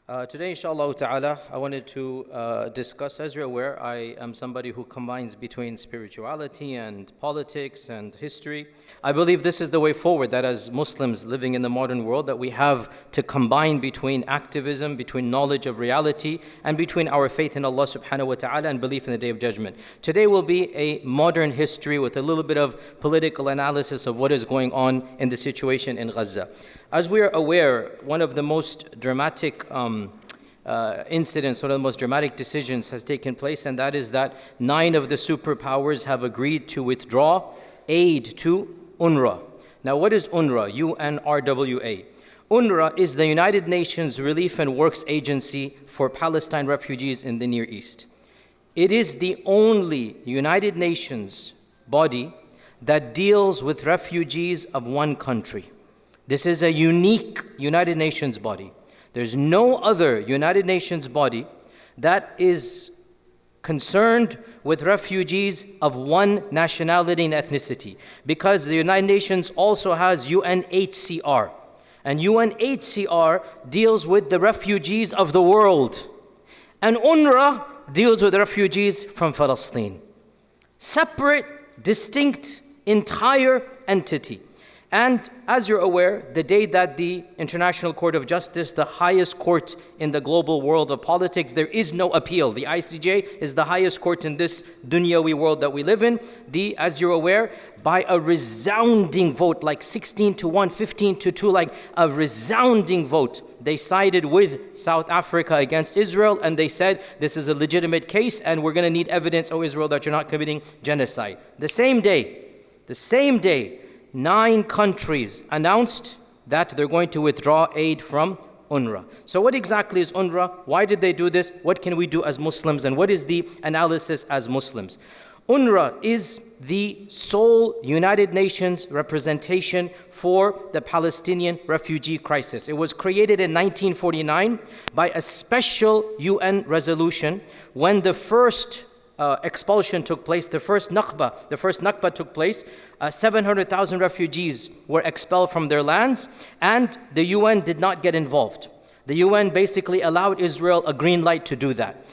Today, inshallah ta'ala, I wanted to discuss, as you're aware, I am somebody who combines between spirituality and politics and history. I believe this is the way forward, that as Muslims living in the modern world, that we have to combine between activism, between knowledge of reality, and between our faith in Allah subhanahu wa ta'ala and belief in the Day of Judgment. Today will be a modern history with a little bit of political analysis of what is going on in the situation in Gaza. As we are aware, one of the most dramatic incidents, one of the most dramatic decisions has taken place, and that is that 9 of the superpowers have agreed to withdraw aid to UNRWA. Now, what is UNRWA? UNRWA. UNRWA is the United Nations Relief and Works Agency for Palestine refugees in the Near East. It is the only United Nations body that deals with refugees of one country. This is a unique United Nations body. There's no other United Nations body that is concerned with refugees of one nationality and ethnicity, because the United Nations also has UNHCR, and UNHCR deals with the refugees of the world, and UNRWA deals with the refugees from Palestine. Separate, distinct, entire entity. And as you're aware, the day that the International Court of Justice, the highest court in the global world of politics, there is no appeal. The ICJ is the highest court in this dunyawi world that we live in. As you're aware, by a resounding vote, like 16-1, 15-2, like a resounding vote, they sided with South Africa against Israel, and they said, this is a legitimate case, and we're going to need evidence, O Israel, that you're not committing genocide. The same day, 9 countries announced that they're going to withdraw aid from UNRWA. So what exactly is UNRWA? Why did they do this? What can we do as Muslims? And what is the analysis as Muslims? UNRWA is the sole United Nations representation for the Palestinian refugee crisis. It was created in 1949 by a special UN resolution when the first expulsion took place, the first Nakba took place. 700,000 refugees were expelled from their lands, and the UN did not get involved. The UN basically allowed Israel a green light to do that.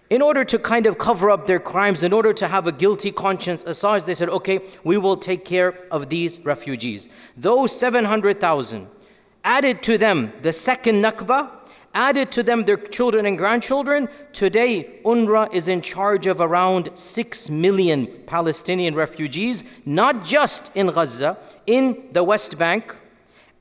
In order to kind of cover up their crimes, in order to have a guilty conscience, as such, they said, okay, we will take care of these refugees. Those 700,000, added to them the second Nakba, added to them their children and grandchildren. Today, UNRWA is in charge of around 6 million Palestinian refugees, not just in Gaza, in the West Bank,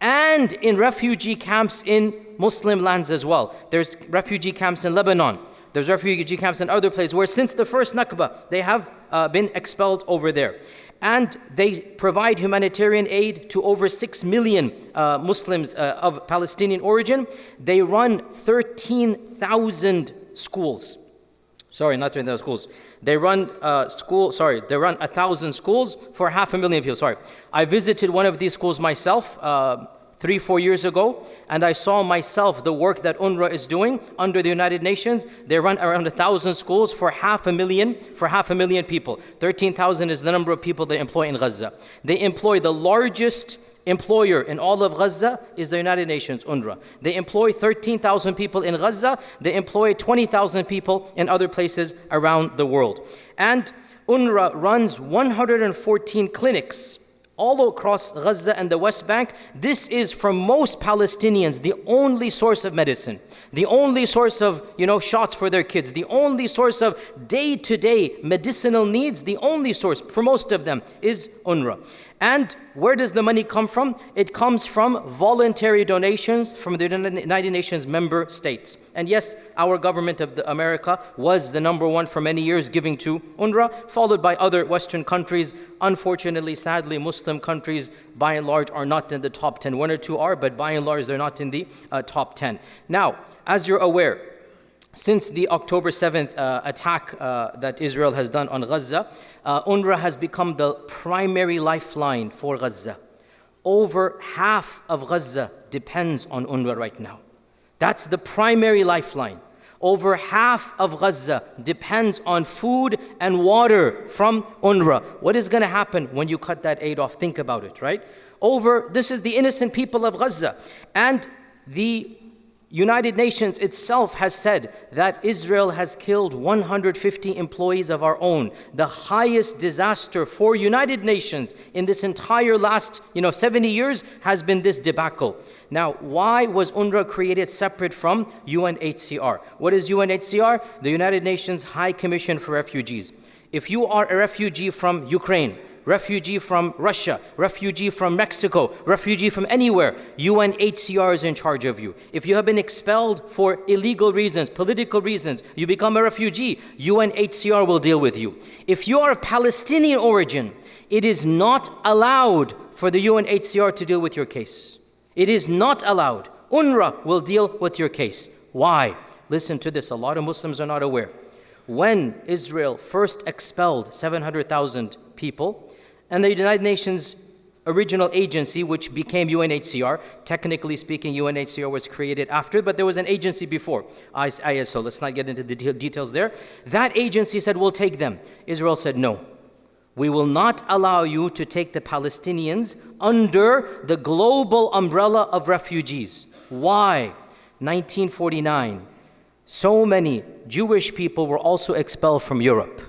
and in refugee camps in Muslim lands as well. There's refugee camps in Lebanon. There's refugee camps in other places where since the first Nakba, they have been expelled over there. And they provide humanitarian aid to over 6 million Muslims of Palestinian origin. They run 13,000 schools. Sorry, not 13,000 schools. They run they run 1,000 schools for 500,000 people. Sorry. I visited one of these schools myself 3-4 years ago, and I saw myself the work that UNRWA is doing under the United Nations. They run around 1,000 schools for 500,000 people. 13,000 is the number of people they employ in Gaza. They employ the largest employer in all of Gaza is the United Nations, UNRWA. They employ 13,000 people in Gaza. They employ 20,000 people in other places around the world. And UNRWA runs 114 clinics all across Gaza and the West Bank. This is, for most Palestinians, the only source of medicine, the only source of, shots for their kids, the only source of day-to-day medicinal needs, the only source for most of them is UNRWA. And where does the money come from? It comes from voluntary donations from the United Nations member states. And yes, our government of America was the #1 for many years giving to UNRWA, followed by other Western countries. Unfortunately, sadly, Muslim countries by and large are not in the top 10. 1 or 2 are, but by and large they're not in the top 10. Now, as you're aware, since the October 7th attack that Israel has done on Gaza, UNRWA has become the primary lifeline for Gaza. Over half of Gaza depends on UNRWA right now. That's the primary lifeline. Over half of Gaza depends on food and water from UNRWA. What is going to happen when you cut that aid off? Think about it, right? This is the innocent people of Gaza. And the United Nations itself has said that Israel has killed 150 employees of our own. The highest disaster for United Nations in this entire last 70 years has been this debacle. Now, why was UNRWA created separate from UNHCR? What is UNHCR? The United Nations High Commission for Refugees. If you are a refugee from Ukraine, refugee from Russia, refugee from Mexico, refugee from anywhere, UNHCR is in charge of you. If you have been expelled for illegal reasons, political reasons, you become a refugee, UNHCR will deal with you. If you are of Palestinian origin, it is not allowed for the UNHCR to deal with your case. It is not allowed. UNRWA will deal with your case. Why? Listen to this, a lot of Muslims are not aware. When Israel first expelled 700,000 people, and the United Nations original agency, which became UNHCR, technically speaking, UNHCR was created after, but there was an agency before, ISO. Let's not get into the details there. That agency said, we'll take them. Israel said, no. We will not allow you to take the Palestinians under the global umbrella of refugees. Why? 1949. So many Jewish people were also expelled from Europe.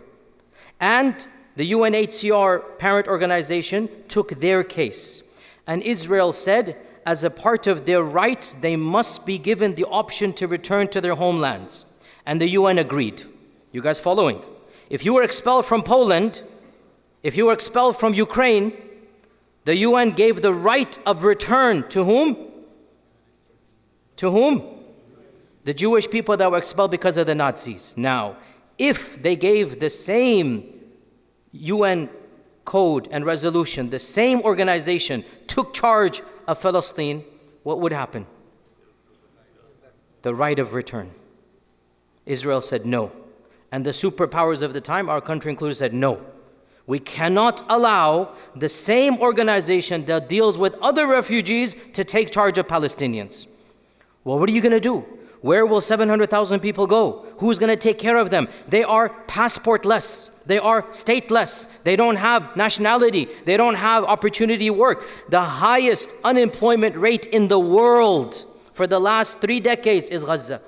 And the UNHCR parent organization took their case. And Israel said, as a part of their rights, they must be given the option to return to their homelands. And the UN agreed. You guys following? If you were expelled from Poland, if you were expelled from Ukraine, the UN gave the right of return to whom? To whom? The Jewish people that were expelled because of the Nazis. Now, if they gave the same UN code and resolution, the same organization took charge of Palestine, what would happen? The right of return. Israel said no. And the superpowers of the time, our country included, said no. We cannot allow the same organization that deals with other refugees to take charge of Palestinians. Well, what are you going to do? Where will 700,000 people go? Who's going to take care of them? They are passportless. They are stateless. They don't have nationality. They don't have opportunity to work. The highest unemployment rate in the world for the last 3 decades is Gaza.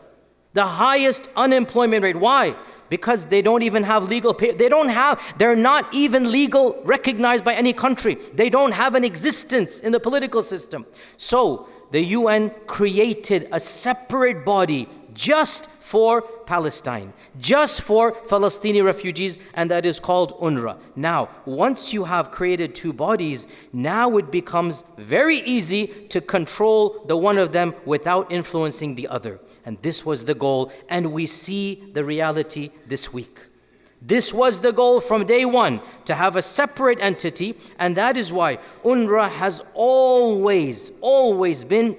The highest unemployment rate. Why? Because they don't even have legal pay. They're not even legal recognized by any country. They don't have an existence in the political system. So the UN created a separate body just for Palestine, just for Palestinian refugees, and that is called UNRWA. Now, once you have created 2 bodies, now it becomes very easy to control the one of them without influencing the other. And this was the goal, and we see the reality this week. This was the goal from day one, to have a separate entity, and that is why UNRWA has always been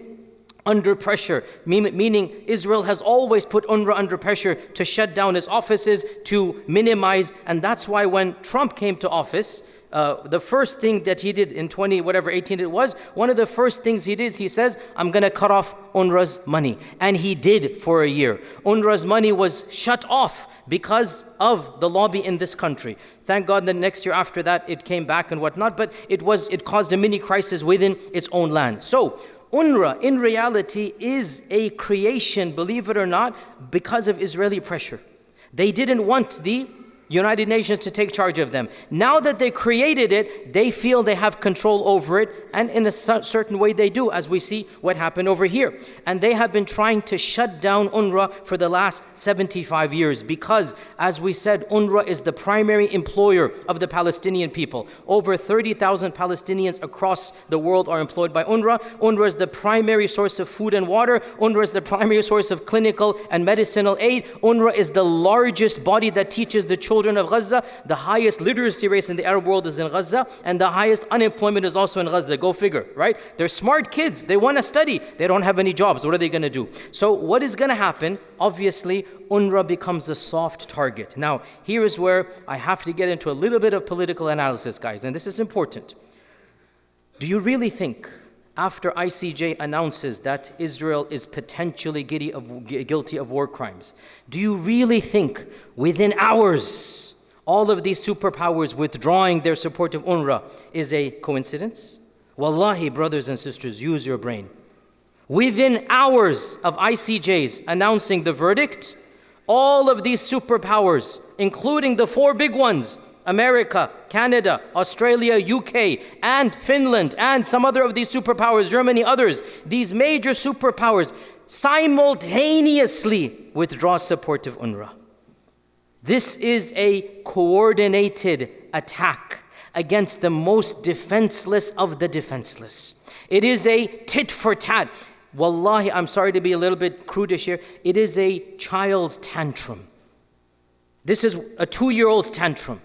under pressure, meaning Israel has always put UNRWA under pressure to shut down its offices, to minimize, and that's why when Trump came to office, the first thing that he did in 18 it was, one of the first things he did, he says, I'm going to cut off UNRWA's money. And he did for a year. UNRWA's money was shut off because of the lobby in this country. Thank God the next year after that it came back and whatnot, but it caused a mini crisis within its own land. So UNRWA in reality is a creation, believe it or not, because of Israeli pressure. They didn't want the United Nations to take charge of them. Now that they created it, they feel they have control over it, and in a certain way they do, as we see what happened over here. And they have been trying to shut down UNRWA for the last 75 years because, as we said, UNRWA is the primary employer of the Palestinian people. Over 30,000 Palestinians across the world are employed by UNRWA. UNRWA is the primary source of food and water. UNRWA is the primary source of clinical and medicinal aid. UNRWA is the largest body that teaches the children of Gaza. The highest literacy rates in the Arab world is in Gaza, and the highest unemployment is also in Gaza. Go figure, right? They're smart kids. They want to study. They don't have any jobs. What are they going to do? So what is going to happen? Obviously, UNRWA becomes a soft target. Now, here is where I have to get into a little bit of political analysis, guys, and this is important. Do you really think, after ICJ announces that Israel is potentially guilty of war crimes, do you really think within hours all of these superpowers withdrawing their support of UNRWA is a coincidence? Wallahi, brothers and sisters, use your brain. Within hours of ICJ's announcing the verdict, all of these superpowers, including the 4 big ones, America, Canada, Australia, UK, and Finland, and some other of these superpowers, Germany, others, these major superpowers simultaneously withdraw support of UNRWA. This is a coordinated attack against the most defenseless of the defenseless. It is a tit for tat. Wallahi, I'm sorry to be a little bit crudish here. It is a child's tantrum. This is a 2-year-old's tantrum.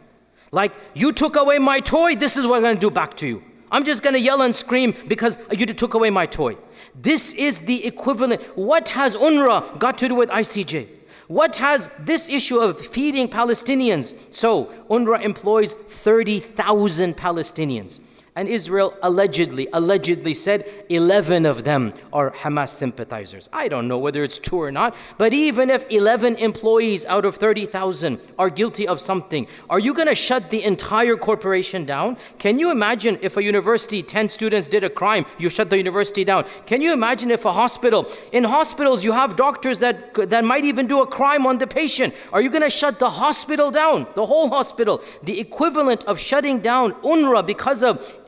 Like, you took away my toy, this is what I'm going to do back to you. I'm just going to yell and scream because you took away my toy. This is the equivalent. What has UNRWA got to do with ICJ? What has this issue of feeding Palestinians? So, UNRWA employs 30,000 Palestinians. And Israel allegedly said 11 of them are Hamas sympathizers. I don't know whether it's true or not, but even if 11 employees out of 30,000 are guilty of something, are you going to shut the entire corporation down? Can you imagine if a university, 10 students did a crime, you shut the university down? Can you imagine if a hospital, in hospitals you have doctors that might even do a crime on the patient. Are you going to shut the hospital down, the whole hospital? The equivalent of shutting down UNRWA because of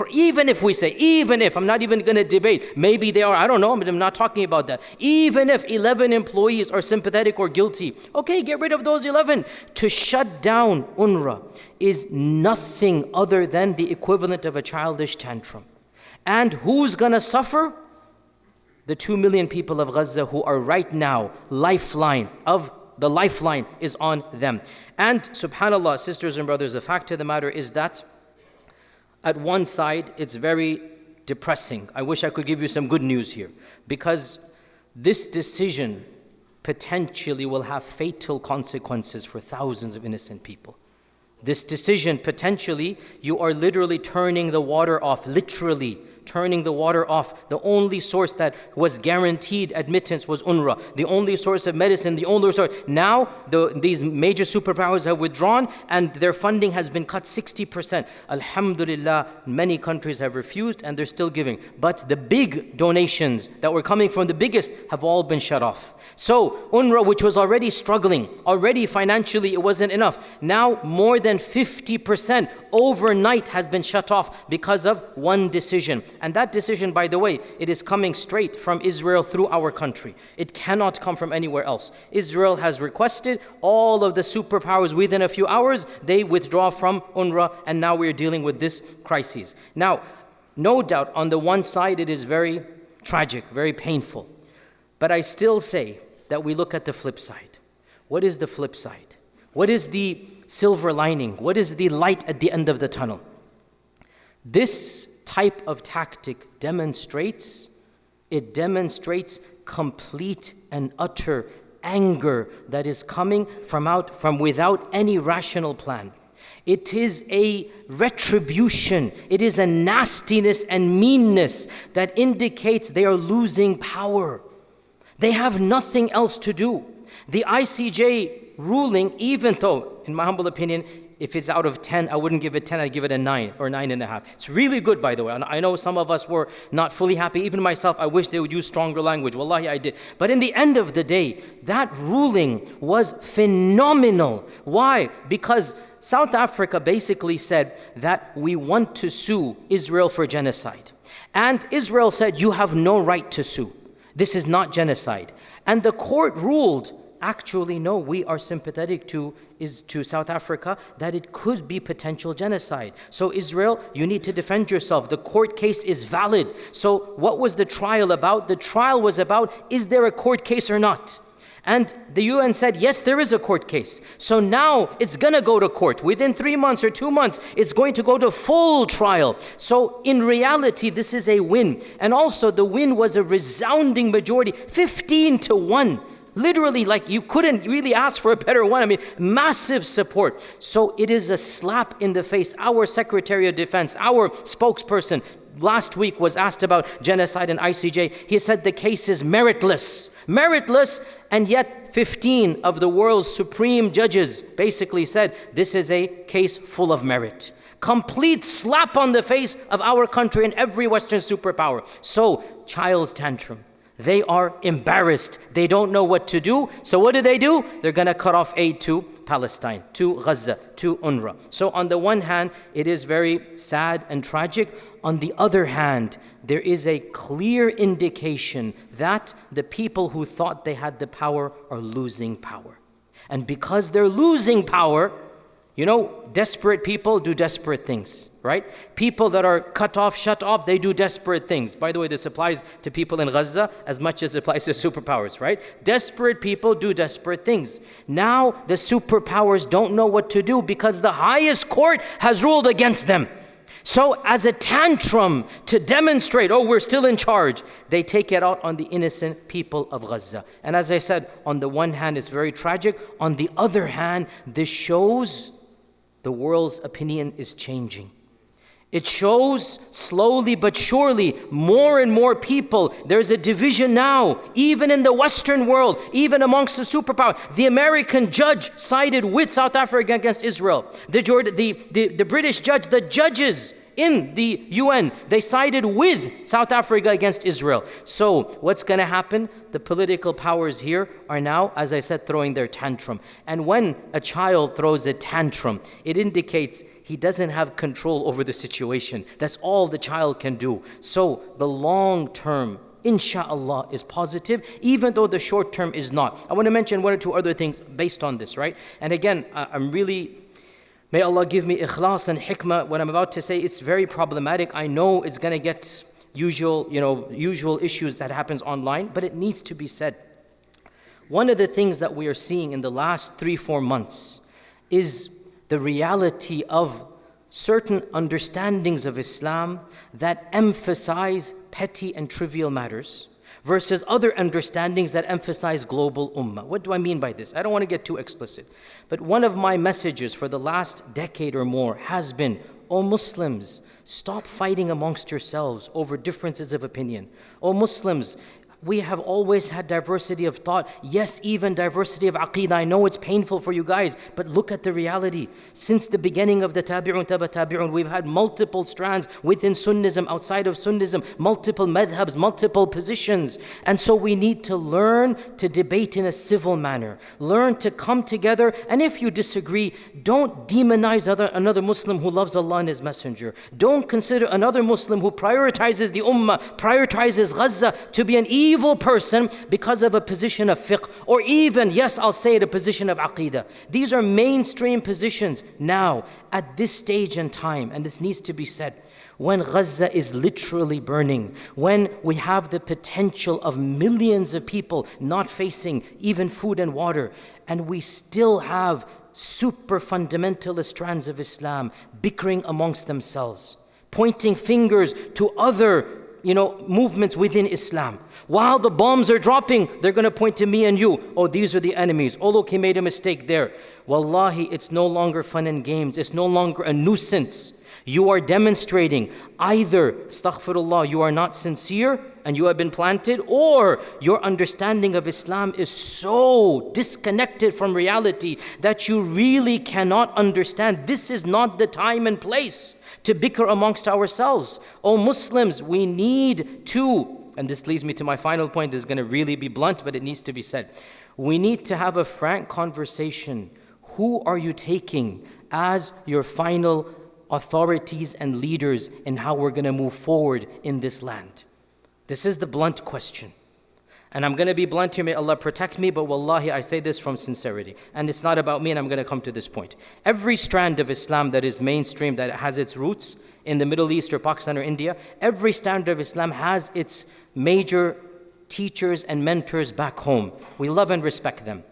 even if, I'm not even going to debate, maybe they are, I don't know, but I'm not talking about that. Even if 11 employees are sympathetic or guilty, okay, get rid of those 11. To shut down UNRWA is nothing other than the equivalent of a childish tantrum. And who's going to suffer? The 2 million people of Gaza who are right now, the lifeline is on them. And subhanAllah, sisters and brothers, the fact of the matter is that at one side, it's very depressing. I wish I could give you some good news here, because this decision potentially will have fatal consequences for thousands of innocent people. This decision, potentially, you are literally turning the water off, literally turning the water off. The only source that was guaranteed admittance was UNRWA. The only source of medicine, the only source. Now, these major superpowers have withdrawn and their funding has been cut 60%. Alhamdulillah, many countries have refused and they're still giving. But the big donations that were coming from the biggest have all been shut off. So, UNRWA, which was already struggling, already financially it wasn't enough. Now, more than 50% overnight has been shut off because of one decision. And that decision, by the way, it is coming straight from Israel through our country. It cannot come from anywhere else. Israel has requested all of the superpowers within a few hours, they withdraw from UNRWA, and now we're dealing with this crisis. Now, no doubt, on the one side, it is very tragic, very painful. But I still say that we look at the flip side. What is the flip side? What is the silver lining? What is the light at the end of the tunnel? This type of tactic demonstrates complete and utter anger that is coming from without any rational plan. It is a retribution. It is a nastiness and meanness that indicates they are losing power. They have nothing else to do. The ICJ ruling, even though, in my humble opinion, if it's out of 10, I wouldn't give it 10, I'd give it a 9 or 9.5. It's really good, by the way. And I know some of us were not fully happy. Even myself, I wish they would use stronger language. Wallahi, I did. But in the end of the day, that ruling was phenomenal. Why? Because South Africa basically said that we want to sue Israel for genocide. And Israel said, you have no right to sue. This is not genocide. And the court ruled, actually, no, we are sympathetic to South Africa, that it could be potential genocide. So Israel, you need to defend yourself. The court case is valid. So what was the trial about? The trial was about, is there a court case or not? And the UN said, yes, there is a court case. So now it's going to go to court. Within 3 months or 2 months, it's going to go to full trial. So in reality, this is a win. And also the win was a resounding majority, 15-1. Literally, like, you couldn't really ask for a better one. I mean, massive support. So it is a slap in the face. Our Secretary of Defense, our spokesperson, last week was asked about genocide and ICJ. He said the case is meritless. Meritless, and yet 15 of the world's supreme judges basically said this is a case full of merit. Complete slap on the face of our country and every Western superpower. So, child's tantrum. They are embarrassed. They don't know what to do. So what do? They're going to cut off aid to Palestine, to Gaza, to UNRWA. So on the one hand, it is very sad and tragic. On the other hand, there is a clear indication that the people who thought they had the power are losing power. And because they're losing power, desperate people do desperate things, right? People that are cut off, shut off, they do desperate things. By the way, this applies to people in Gaza as much as it applies to superpowers, right? Desperate people do desperate things. Now the superpowers don't know what to do because the highest court has ruled against them. So as a tantrum to demonstrate, we're still in charge, they take it out on the innocent people of Gaza. And as I said, on the one hand, it's very tragic. On the other hand, this shows the world's opinion is changing. It shows slowly but surely more and more people. There's a division now, even in the Western world, even amongst the superpowers. The American judge sided with South Africa against Israel. The British judge, the judges in the UN, they sided with South Africa against Israel. So what's going to happen? The political powers here are now, as I said, throwing their tantrum. And when a child throws a tantrum, it indicates he doesn't have control over the situation. That's all the child can do. So the long term, inshallah, is positive, even though the short term is not. I want to mention one or two other things based on this, right? And again, may Allah give me ikhlas and hikmah. What I'm about to say, it's very problematic. I know it's going to get usual issues that happens online, but it needs to be said. One of the things that we are seeing in the last 3-4 months is the reality of certain understandings of Islam that emphasize petty and trivial matters versus other understandings that emphasize global ummah. What do I mean by this? I don't want to get too explicit. But one of my messages for the last decade or more has been, Muslims, stop fighting amongst yourselves over differences of opinion. Muslims, we have always had diversity of thought. Yes, even diversity of aqeedah. I know it's painful for you guys, but look at the reality. Since the beginning of the tabi'un, tabi'un, we've had multiple strands within Sunnism, outside of Sunnism, multiple madhabs, multiple positions. And so we need to learn to debate in a civil manner. Learn to come together. And if you disagree, don't demonize another Muslim who loves Allah and His Messenger. Don't consider another Muslim who prioritizes the ummah, prioritizes Gaza to be an evil person because of a position of fiqh, or even, yes, I'll say it, a position of aqeedah. These are mainstream positions now at this stage in time, and this needs to be said. When Gaza is literally burning, when we have the potential of millions of people not facing even food and water, and we still have super fundamentalist strands of Islam bickering amongst themselves, pointing fingers to other movements within Islam. While the bombs are dropping, they're going to point to me and you. These are the enemies. Look, he made a mistake there. Wallahi, it's no longer fun and games. It's no longer a nuisance. You are demonstrating either, astaghfirullah, you are not sincere and you have been planted, or your understanding of Islam is so disconnected from reality that you really cannot understand. This is not the time and place to bicker amongst ourselves. Muslims, we need to, and this leads me to my final point, this is going to really be blunt, but it needs to be said. We need to have a frank conversation. Who are you taking as your final authorities and leaders in how we're going to move forward in this land? This is the blunt question. And I'm going to be blunt here, may Allah protect me, but wallahi, I say this from sincerity. And it's not about me, and I'm going to come to this point. Every strand of Islam that is mainstream, that has its roots in the Middle East or Pakistan or India, every strand of Islam has its major teachers and mentors back home. We love and respect them.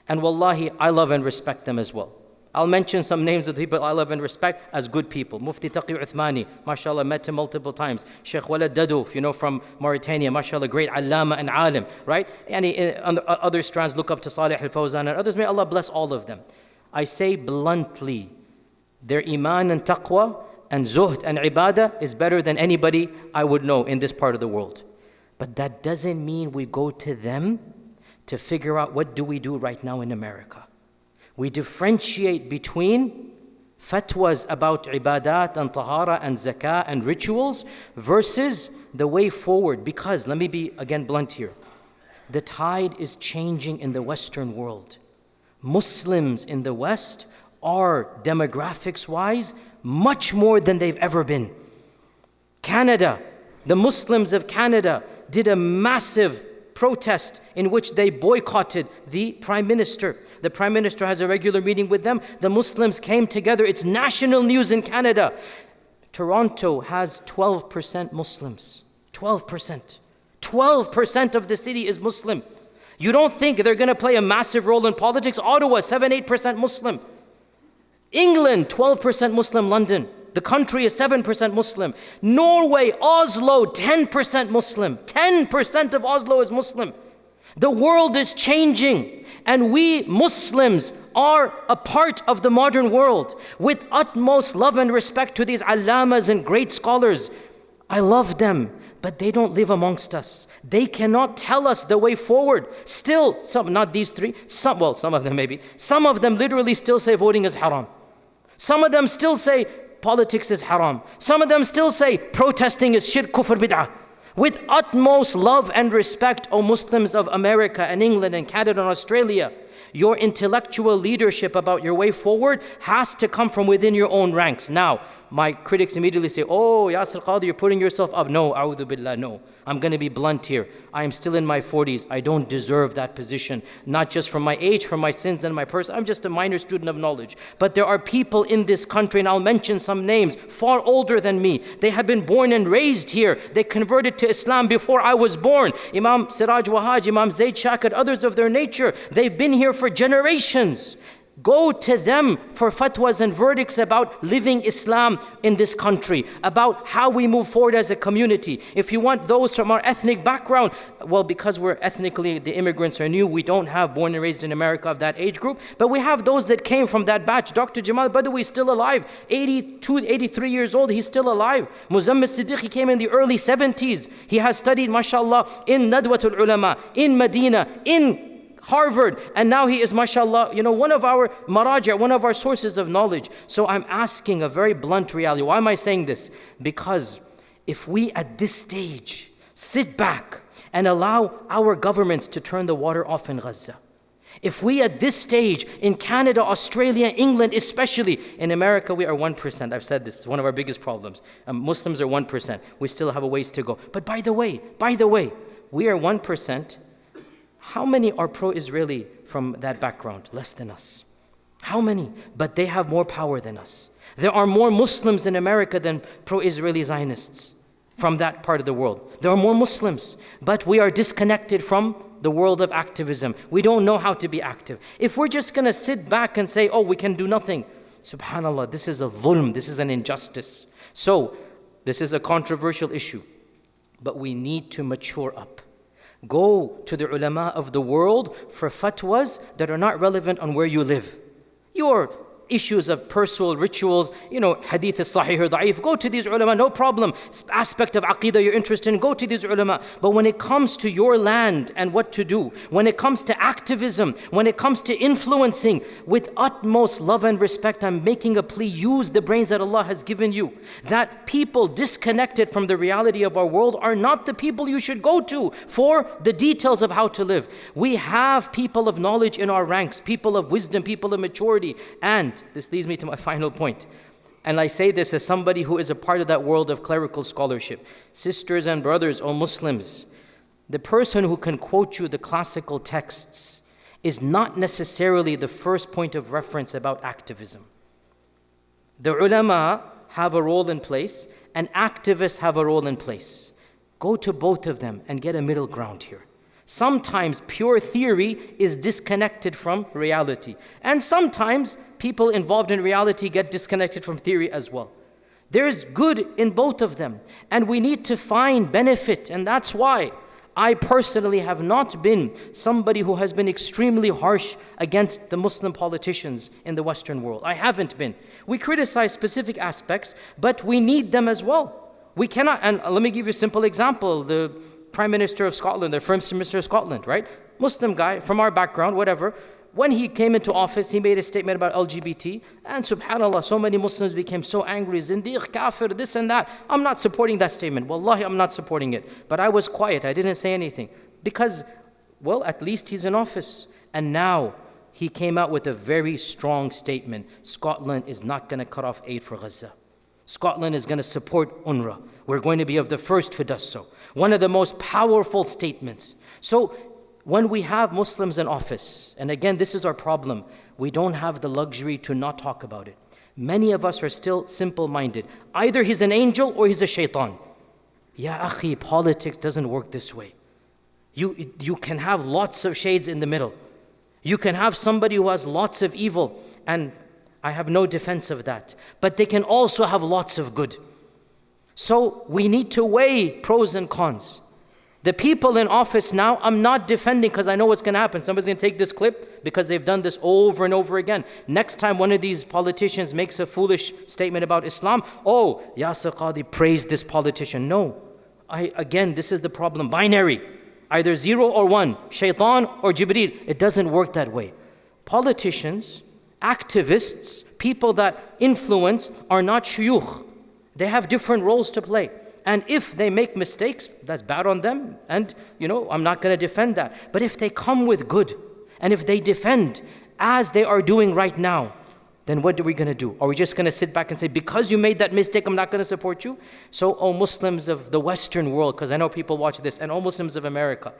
And wallahi, I love and respect them as well. I'll mention some names of the people I love and respect as good people. Mufti Taqi Uthmani, mashallah, met him multiple times. Shaykh Walad Dadouf, from Mauritania, mashallah, great allama and alim, right? And other strands look up to Salih al-Fawzan and others. May Allah bless all of them. I say bluntly, their iman and taqwa and zuhd and ibadah is better than anybody I would know in this part of the world. But that doesn't mean we go to them to figure out what do we do right now in America. We differentiate between fatwas about ibadat and tahara and zakah and rituals versus the way forward. Because, let me be again blunt here, the tide is changing in the Western world. Muslims in the West are, demographics-wise, much more than they've ever been. Canada, the Muslims of Canada did a massive protest in which they boycotted the Prime Minister. The Prime Minister has a regular meeting with them. The Muslims came together. It's national news in Canada. Toronto has 12% Muslims. 12%. 12% of the city is Muslim. You don't think they're going to play a massive role in politics? Ottawa, 7-8% Muslim. England, 12% Muslim. London, the country is 7% Muslim. Norway, Oslo, 10% Muslim. 10% of Oslo is Muslim. The world is changing, and we Muslims are a part of the modern world. With utmost love and respect to these allamas and great scholars, I love them, but they don't live amongst us. They cannot tell us the way forward. Still, some, not these three, some of them maybe, some of them literally still say voting is haram. Some of them still say politics is haram. Some of them still say protesting is shirk, kufr, bid'ah. With utmost love and respect, O Muslims of America and England and Canada and Australia, your intellectual leadership about your way forward has to come from within your own ranks. Now, my critics immediately say, oh, Yasir Qadhi, you're putting yourself up. No, a'udhu billah, no. I'm going to be blunt here. I am still in my 40s. I don't deserve that position, not just from my age, from my sins and my person. I'm just a minor student of knowledge. But there are people in this country, and I'll mention some names, far older than me. They have been born and raised here. They converted to Islam before I was born. Imam Siraj Wahaj, Imam Zaid Shakir, others of their nature. They've been here for generations. Go to them for fatwas and verdicts about living Islam in this country, about how we move forward as a community. If you want those from our ethnic background, well, because we're ethnically, the immigrants are new, we don't have born and raised in America of that age group, but we have those that came from that batch. Dr. Jamal Badawi is still alive, 82, 83 years old, he's still alive. Muzammil Siddiq, he came in the early 70s. He has studied, mashallah, in Nadwatul Ulama, in Medina, in Harvard, and now he is, mashallah, one of our maraja, one of our sources of knowledge. So I'm asking a very blunt reality. Why am I saying this? Because if we at this stage sit back and allow our governments to turn the water off in Gaza, if we at this stage in Canada, Australia, England, especially in America, we are 1%. I've said this, it's one of our biggest problems. Muslims are 1%. We still have a ways to go. But by the way, we are 1%. How many are pro-Israeli from that background? Less than us. How many? But they have more power than us. There are more Muslims in America than pro-Israeli Zionists from that part of the world. There are more Muslims, but we are disconnected from the world of activism. We don't know how to be active. If we're just going to sit back and say, oh, we can do nothing, subhanAllah, this is a dhulm, this is an injustice. So, this is a controversial issue, but we need to mature up. Go to the ulama of the world for fatwas that are not relevant on where you live. Your issues of personal rituals, hadith is sahih or da'if, go to these ulama, no problem. Aspect of aqidah you're interested in, go to these ulama. But when it comes to your land and what to do, when it comes to activism, when it comes to influencing, with utmost love and respect, I'm making a plea, use the brains that Allah has given you. That people disconnected from the reality of our world are not the people you should go to for the details of how to live. We have people of knowledge in our ranks, people of wisdom, people of maturity, and this leads me to my final point. And I say this as somebody who is a part of that world of clerical scholarship. Sisters and brothers, O Muslims, the person who can quote you the classical texts is not necessarily the first point of reference about activism. The ulama have a role in place, and activists have a role in place. Go to both of them and get a middle ground here. Sometimes pure theory is disconnected from reality. And sometimes people involved in reality get disconnected from theory as well. There's good in both of them. And we need to find benefit. And that's why I personally have not been somebody who has been extremely harsh against the Muslim politicians in the Western world. I haven't been. We criticize specific aspects, but we need them as well. We cannot, and let me give you a simple example. The Prime Minister of Scotland, the First Minister of Scotland, right? Muslim guy, from our background, whatever. when he came into office, he made a statement about LGBT, and subhanAllah, so many Muslims became so angry, zindiq, kafir, this and that. I'm not supporting that statement. Wallahi, I'm not supporting it. But I was quiet, I didn't say anything. Because, well, at least he's in office. And now, he came out with a very strong statement. Scotland is not going to cut off aid for Gaza. Scotland is going to support UNRWA. We're going to be of the first who does so. One of the most powerful statements. So, when we have Muslims in office, and again, this is our problem, we don't have the luxury to not talk about it. Many of us are still simple-minded. Either he's an angel or he's a shaitan. Ya akhi, politics doesn't work this way. You can have lots of shades in the middle. You can have somebody who has lots of evil, and I have no defense of that. But they can also have lots of good. So we need to weigh pros and cons. The people in office now, I'm not defending because I know what's going to happen. Somebody's going to take this clip because they've done this over and over again. Next time one of these politicians makes a foolish statement about Islam, oh, Yasir Qadhi praised this politician. No. Again, this is the problem. Binary. Either 0 or 1. Shaitan or Jibreel. It doesn't work that way. Politicians, activists, people that influence are not shuyukh. They have different roles to play. And if they make mistakes, that's bad on them. And, I'm not going to defend that. But if they come with good, and if they defend as they are doing right now, then what are we going to do? Are we just going to sit back and say, because you made that mistake, I'm not going to support you? So, Muslims of the Western world, because I know people watch this, and Muslims of America,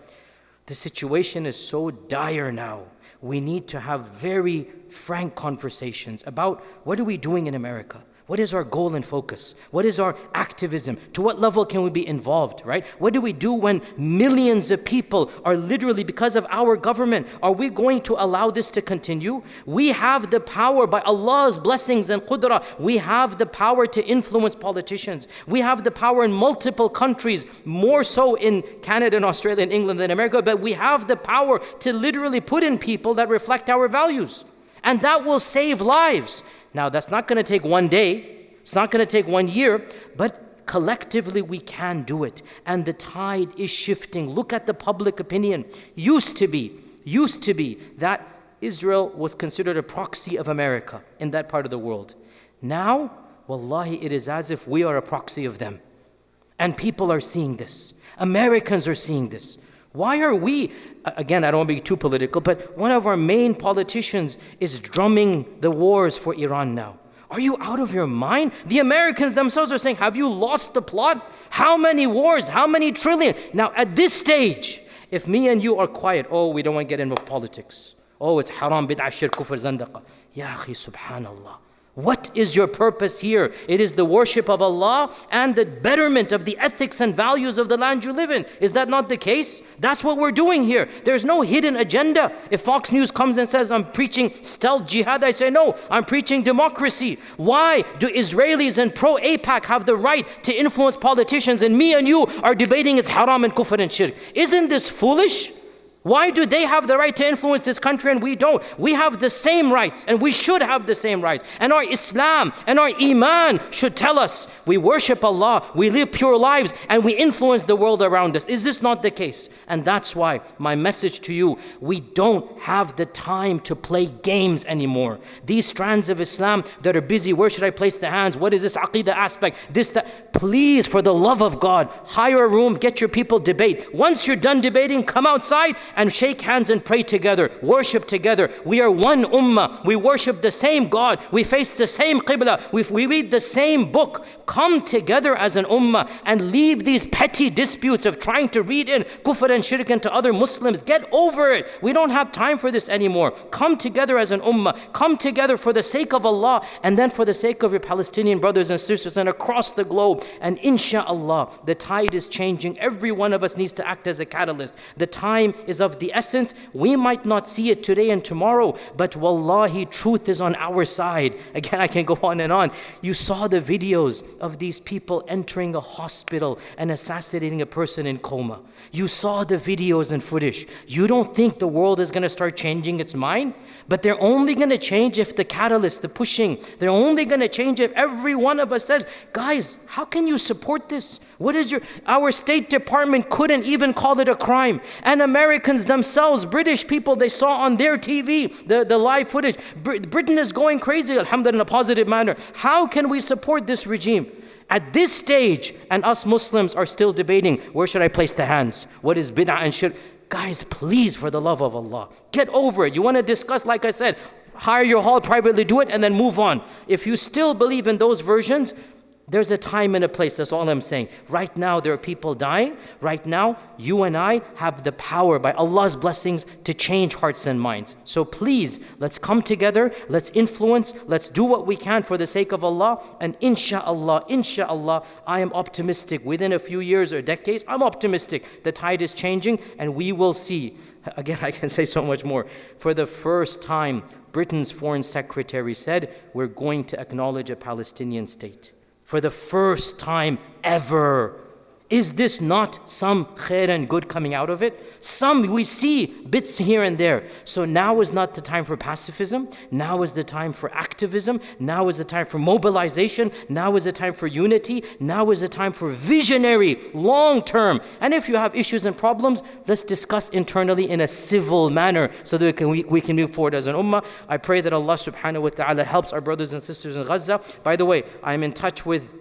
the situation is so dire now. We need to have very frank conversations about what are we doing in America? What is our goal and focus? What is our activism? To what level can we be involved, right? What do we do when millions of people are literally, because of our government, are we going to allow this to continue? We have the power by Allah's blessings and qudra. We have the power to influence politicians. We have the power in multiple countries, more so in Canada and Australia and England than America, but we have the power to literally put in people that reflect our values. And that will save lives. Now, that's not going to take one day. It's not going to take 1 year. But collectively, we can do it. And the tide is shifting. Look at the public opinion. Used to be that Israel was considered a proxy of America in that part of the world. Now, wallahi, it is as if we are a proxy of them. And people are seeing this. Americans are seeing this. Why are we, again, I don't want to be too political, but one of our main politicians is drumming the wars for Iran now. Are you out of your mind? The Americans themselves are saying, have you lost the plot? How many wars? How many trillion? Now, at this stage, if me and you are quiet, oh, we don't want to get into politics. Oh, it's haram, bid'ah, shirk, kufr, zandaqa. Ya akhi, subhanallah. What is your purpose here? It is the worship of Allah and the betterment of the ethics and values of the land you live in. Is that not the case? That's what we're doing here. There's no hidden agenda. If Fox News comes and says, I'm preaching stealth jihad, I say, no, I'm preaching democracy. Why do Israelis and pro-APAC have the right to influence politicians and me and you are debating it's haram and kufr and shirk? Isn't this foolish? Why do they have the right to influence this country and we don't? We have the same rights and we should have the same rights. And our Islam and our Iman should tell us we worship Allah, we live pure lives, and we influence the world around us. Is this not the case? And that's why my message to you, we don't have the time to play games anymore. These strands of Islam that are busy, where should I place the hands? What is this aqidah aspect? This, that. Please, for the love of God, hire a room, get your people debate. Once you're done debating, come outside and shake hands and pray together, worship together. We are one ummah. We worship the same God. We face the same qibla. We read the same book. Come together as an ummah and leave these petty disputes of trying to read in kufr and shirk into other Muslims. Get over it. We don't have time for this anymore. Come together as an ummah. Come together for the sake of Allah and then for the sake of your Palestinian brothers and sisters and across the globe. And insha'Allah, the tide is changing. Every one of us needs to act as a catalyst. The time is of the essence. We might not see it today and tomorrow, but wallahi, truth is on our side. Again, I can go on and on. You saw the videos of these people entering a hospital and assassinating a person in coma. You saw the videos and footage. You don't think the world is going to start changing its mind? But they're only going to change if the catalyst, the pushing, they're only going to change if every one of us says, guys, how can you support this? What is our State Department couldn't even call it a crime. And American Americans themselves, British people, they saw on their TV the live footage. Britain is going crazy, alhamdulillah, in a positive manner. How can we support this regime at this stage? And us Muslims are still debating, where should I place the hands? What is bid'ah and shirk? Guys, please, for the love of Allah, get over it. You want to discuss, like I said, hire your hall privately, do it, and then move on. If you still believe in those versions, there's a time and a place. That's all I'm saying. Right now, there are people dying. Right now, you and I have the power by Allah's blessings to change hearts and minds. So please, let's come together. Let's influence. Let's do what we can for the sake of Allah. And inshallah, I am optimistic. Within a few years or decades, I'm optimistic. The tide is changing and we will see. Again, I can say so much more. For the first time, Britain's foreign secretary said, we're going to acknowledge a Palestinian state. For the first time ever. Is this not some khair and good coming out of it? Some we see bits here and there. So now is not the time for pacifism. Now is the time for activism. Now is the time for mobilization. Now is the time for unity. Now is the time for visionary, long term. And if you have issues and problems, let's discuss internally in a civil manner so that we can move forward as an ummah. I pray that Allah subhanahu wa ta'ala helps our brothers and sisters in Gaza. By the way, I'm in touch with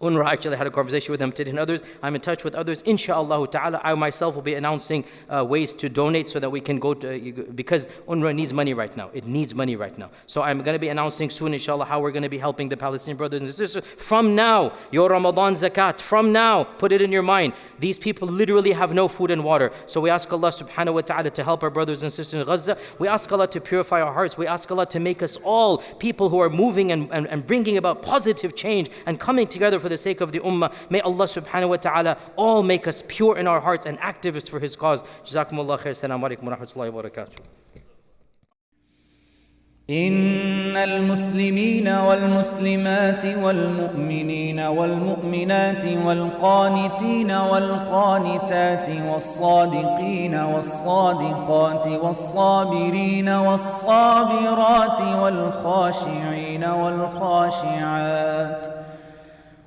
UNRWA. Actually, I had a conversation with them today and others. I'm in touch with others. Insha'Allah ta'ala, I myself will be announcing ways to donate so that we can go to, because UNRWA needs money right now. It needs money right now. So I'm going to be announcing soon, inshallah, how we're going to be helping the Palestinian brothers and sisters. From now, your Ramadan zakat, from now, put it in your mind. These people literally have no food and water. So we ask Allah subhanahu wa ta'ala to help our brothers and sisters in Gaza. We ask Allah to purify our hearts. We ask Allah to make us all people who are moving and bringing about positive change and coming together for the sake of the ummah. May Allah subhanahu wa ta'ala all make us pure in our hearts and activists for His cause. Jazakumullah khair. Assalamu alaikum wa rahmatullahi wa barakatuh. إن المسلمين والمسلمات والمؤمنين والمؤمنات والقانتين والقانتات والصادقين والصادقات والصابرين والصابرات والخاشعين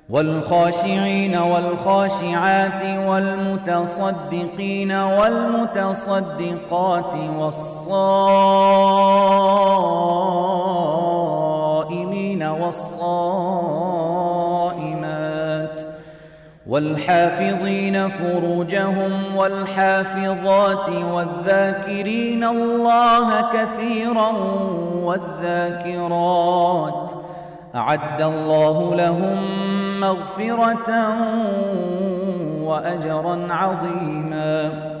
والخاشعين والخاشعات والمتصدقين والمتصدقات والصائمين والصائمات والحافظين فروجهم والحافظات والذاكرين الله كثيرا والذاكرات أعد الله لهم مغفرة وأجرا عظيما.